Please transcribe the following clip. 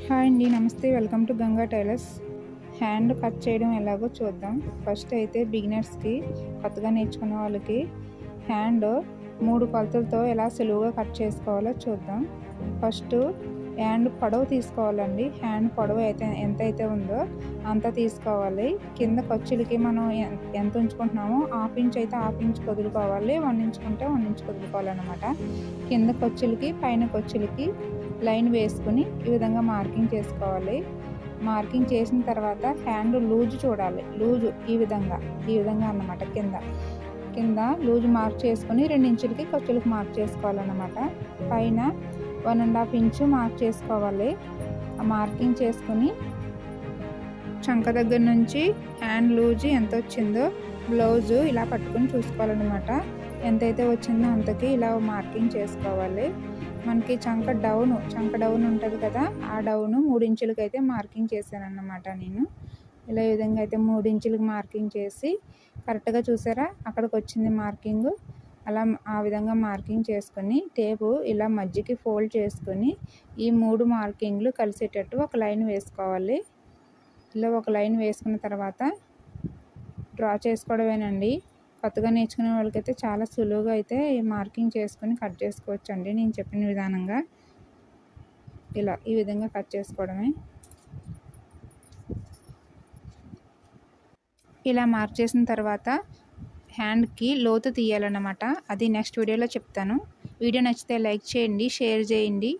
Hi అండి, నమస్తే. Welcome to Ganga tailors. Hand cut చేయడం ఎలాగో చూద్దాం. ఫస్ట్ అయితే బిగినర్స్కి, కొత్తగా నేర్చుకునే వాళ్ళకి హ్యాండ్ 3 కొలతలతో ఎలా సులువుగా కట్ చేసుకోవాలో చూద్దాం. ఫస్ట్ హ్యాండ్ పొడవు తీసుకోవాలండి. హ్యాండ్ పొడవు అయితే ఎంతైతే ఉందో అంత తీసుకోవాలి. కింద ఖర్చులకి మనం ఎంత ఉంచుకుంటున్నామో హాఫ్ ఇంచ్ అయితే హాఫ్ ఇంచ్ వదులుకోవాలి, 1 ఇంచ్ ఉంటే 1 ఇంచ్ వదులుకోవాలన్నమాట. కింద ఖర్చులకి పైన ఖర్చులకి లైన్ వేసుకుని ఈ విధంగా మార్కింగ్ చేసుకోవాలి. మార్కింగ్ చేసిన తర్వాత హ్యాండ్ లూజ్ చూడాలి. లూజు ఈ విధంగా అన్నమాట. కింద లూజ్ మార్క్ చేసుకుని 2 ఇంచులకి ఖర్చులకు మార్క్ చేసుకోవాలన్నమాట. పైన 1.5 ఇంచు మార్క్ చేసుకోవాలి. ఆ మార్కింగ్ చేసుకుని చంక దగ్గర నుంచి హ్యాండ్ లూజ్ ఎంత వచ్చిందో బ్లౌజు ఇలా పట్టుకొని చూసుకోవాలన్నమాట. ఎంతైతే వచ్చిందో అంతకి ఇలా మార్కింగ్ చేసుకోవాలి. మనకి చంక డౌన్ ఉంటుంది కదా, ఆ డౌన్ 3 ఇంచులకి అయితే మార్కింగ్ చేశాను అన్నమాట. నేను ఇలా ఈ విధంగా అయితే 3 ఇంచులకి మార్కింగ్ చేసి కరెక్ట్గా చూసారా, అక్కడికి వచ్చింది మార్కింగ్. అలా ఆ విధంగా మార్కింగ్ చేసుకొని టేపు ఇలా మధ్యకి ఫోల్డ్ చేసుకొని ఈ 3 మార్కింగ్లు కలిసేటట్టు ఒక లైన్ వేసుకోవాలి. ఇలా ఒక లైన్ వేసుకున్న తర్వాత డ్రా చేసుకోవడమేనండి. కొత్తగా నేర్చుకునే వాళ్ళకైతే చాలా సులువుగా అయితే మార్కింగ్ చేసుకొని కట్ చేసుకోవచ్చు అండి. నేను చెప్పిన విధానంగా ఈ విధంగా కట్ చేసుకోవడమే. ఇలా మార్క్ చేసిన తర్వాత హ్యాండ్కి లోతు తీయాలన్నమాట. అది నెక్స్ట్ వీడియోలో చెప్తాను. వీడియో నచ్చితే లైక్ చేయండి, షేర్ చేయండి.